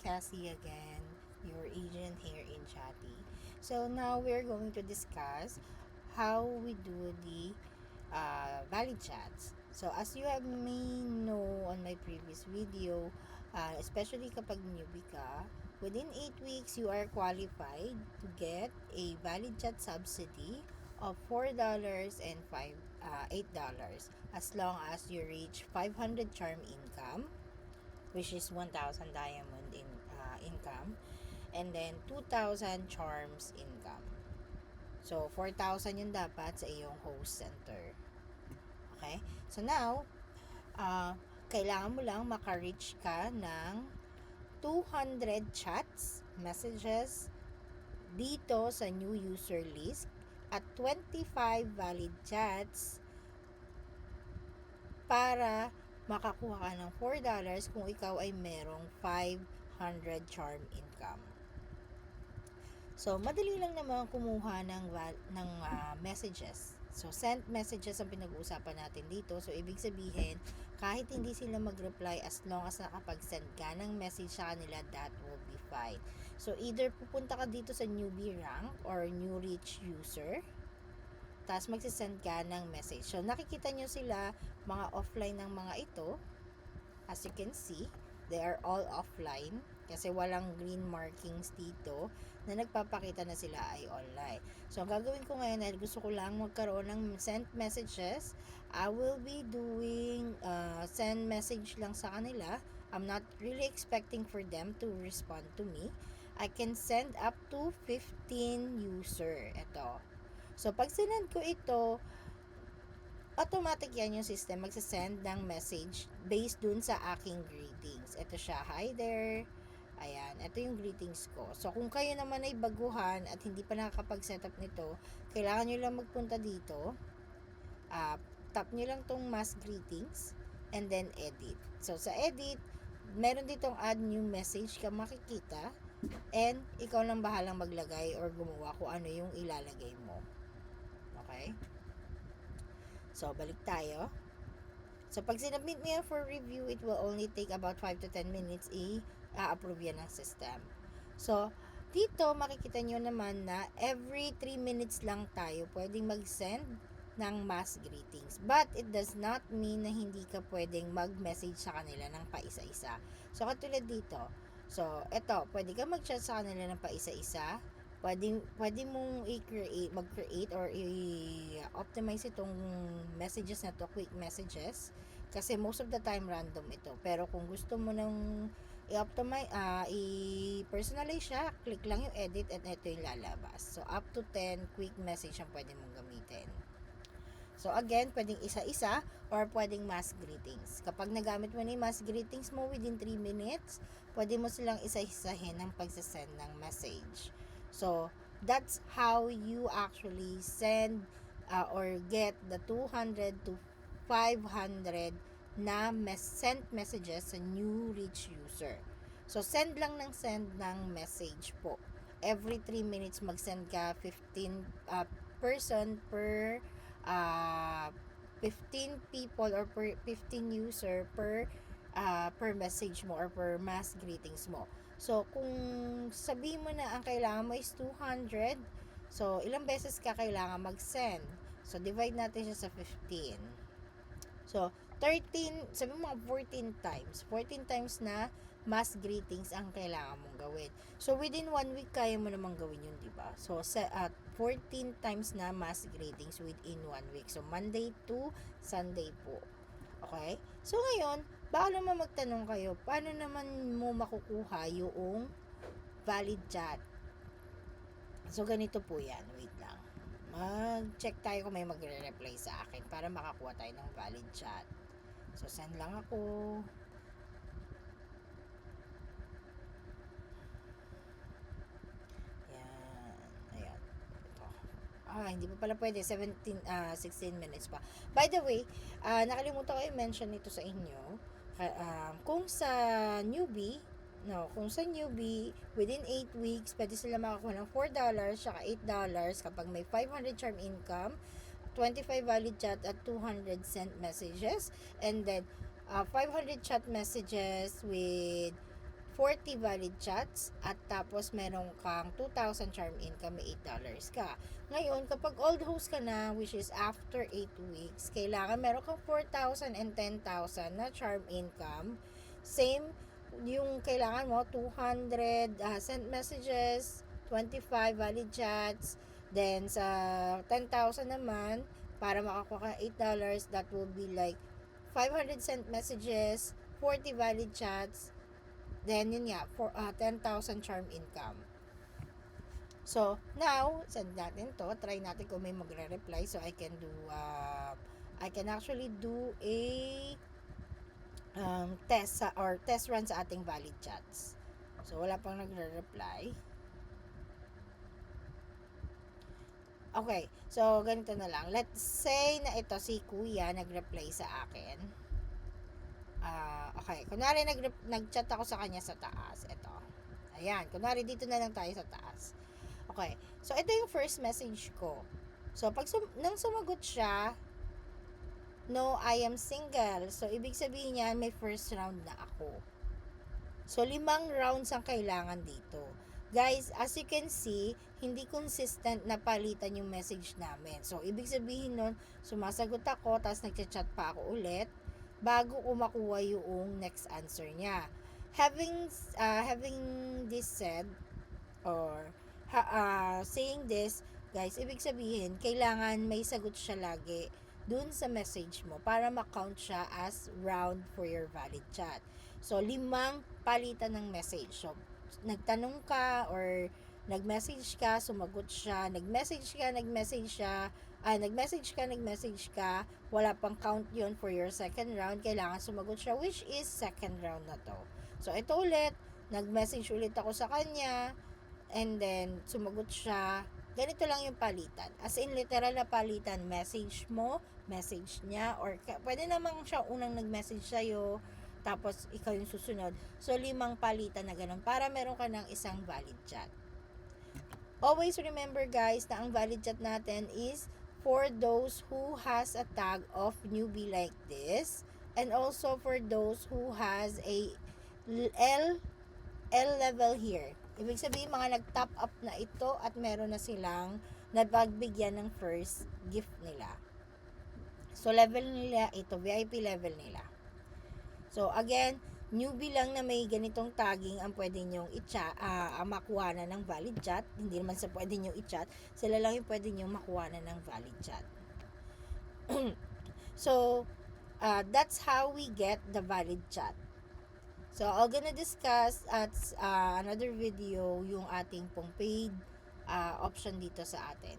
Cassie again, your agent here in Chatty. So now we're going to discuss how we do the valid chats. So as you have may know on my previous video, especially kapag newbie ka, within 8 weeks you are qualified to get a valid chat subsidy of $4 and $8 as long as you reach 500 charm income, which is 1,000 diamond income, and then 2,000 charms income. So 4,000 yung dapat sa iyong host center. Okay? So now, kailangan mo lang maka-reach ka ng 200 chats, messages dito sa new user list at 25 valid chats para makakuha ka ng $4 kung ikaw ay merong 500 charm income. So, madali lang naman kumuha ng messages. So, sent messages ang pinag-uusapan natin dito. So, ibig sabihin, kahit hindi sila mag-reply, as long as nakapag-send ka ng message sa kanila, that will be fine. So, either pupunta ka dito sa newbie rank or new reach user, tapos magsisend ka ng message. So, nakikita nyo sila, mga offline ng mga ito. As you can see, they are all offline kasi walang green markings dito na nagpapakita na sila ay online. So, ang gagawin ko ngayon ay gusto ko lang magkaroon ng sent messages. I will be doing send message lang sa kanila. I'm not really expecting for them to respond to me. I can send up to 15 user. Ito. So, pag sinend ko ito, automatic yan yung system magsasend ng message based dun sa aking greetings. Ito siya, hi there. Ayan, ito yung greetings ko. So, kung kayo naman ay baguhan at hindi pa nakakapag-set up nito, kailangan nyo lang magpunta dito. Tap nyo lang tong mass greetings and then edit. So, sa edit, meron ditong add new message ka makikita and ikaw lang bahalang maglagay or gumawa kung ano yung ilalagay mo. Okay? So, balik tayo. So, pag sinubmit mo yan for review, it will only take about 5 to 10 minutes i-approve yan ng system. So, dito makikita nyo naman na every 3 minutes lang tayo pwedeng mag-send ng mass greetings. But, it does not mean na hindi ka pwedeng mag-message sa kanila ng paisa-isa. So, katulad dito. So, eto, pwede ka mag-chat sa kanila ng paisa-isa. Pwede mong mag-create or i-optimize itong messages na to, quick messages. Kasi most of the time random ito. Pero kung gusto mo nang i-optimize, i-personalize siya, click lang yung edit at ito yung lalabas. So, up to 10 quick message ang pwede mong gamitin. So, again, pwedeng isa-isa or pwedeng mass greetings. Kapag nagamit mo na yung mass greetings mo within 3 minutes, pwede mo silang isa-isahin ng pagsasend ng message. So, that's how you actually send or get the 200 to 500 na sent messages sa new reach user. So, send lang ng send ng message po. Every 3 minutes mag-send ka 15 person per 15 people or per 15 user per message mo or per mass greetings mo. So, kung sabihin mo na ang kailangan mo is 200, so, ilang beses ka kailangan mag-send? So, divide natin siya sa 15. So, 13, sabi mo 14 times. 14 times na mass greetings ang kailangan mong gawin. So, within 1 week, kaya mo namang gawin yun, diba? So, 14 times na mass greetings within 1 week. So, Monday to Sunday po. Okay? So, ngayon, baka naman magtanong kayo, paano naman mo makukuha yung valid chat? So, ganito po yan. Wait lang. Mag-check tayo kung may magre-reply sa akin para makakuha tayo ng valid chat. So, send lang ako. Yan. Ayan. Ito. Hindi pa pala pwede. 16 minutes pa. By the way, nakalimutan ko i-mention ito sa inyo. Kung sa newbie, within 8 weeks, pwede sila makakuha ng $4 saka $8 kapag may 500 charm income, 25 valid chat at 200 sent messages, and then 500 chat messages with 40 valid chats, at tapos meron kang 2,000 charm income, may $8 ka. Ngayon, kapag old host ka na, which is after 8 weeks, kailangan meron kang 4,000 and 10,000 na charm income. Same, yung kailangan mo, 200 sent messages, 25 valid chats, then sa 10,000 naman, para makakuha ka $8, that will be like 500 sent messages, 40 valid chats, then yun nga, for 10,000 charm income. So, now, send natin to. Try natin kung may magre-reply. So, I can do, I can actually do a test or test run sa ating valid chats. So, wala pang nagre-reply. Okay, so, ganito na lang. Let's say na ito si Kuya nag-reply sa akin. Okay, kunwari nag-chat ako sa kanya sa taas. Ito. Ayan, kunwari dito na lang tayo sa taas. Okay, so ito yung first message ko. So, pag nang sumagot siya, no, I am single. So, ibig sabihin niya, may first round na ako. So, 5 rounds ang kailangan dito. Guys, as you can see, hindi consistent na palitan yung message namin. So, ibig sabihin nun, sumasagot ako, tapos nagchat-chat pa ako ulit, bago ko makuha yung next answer niya. Having this said, or saying this, guys, ibig sabihin, kailangan may sagot siya lagi dun sa message mo para ma-count siya as round for your valid chat. So, 5 palitan ng message. So, nagtanong ka or nag-message ka, sumagot siya, nag-message ka, wala pang count yun for your second round, kailangan sumagot siya, which is second round na to. So, ito ulit, nag-message ulit ako sa kanya, and then, sumagot siya. Ganito lang yung palitan. As in, literal na palitan. Message mo, message niya, or pwede namang siya unang nag-message sa'yo, tapos ikaw yung susunod. So, 5 palitan na ganun para meron ka ng isang valid chat. Always remember, guys, na ang valid chat natin is for those who has a tag of newbie like this, and also for those who has a L level here. Ibig sabihin, mga nag-top up na ito at meron na silang napagbigyan ng first gift nila. So, level nila ito, VIP level nila. So, again, newbie lang na may ganitong tagging ang pwede nyong makuha na ng valid chat. Hindi naman sa pwede nyong i-chat. Sila lang yung pwede nyong makuha na ng valid chat. So, that's how we get the valid chat. So, I'm gonna discuss at another video yung ating pong paid option dito sa atin.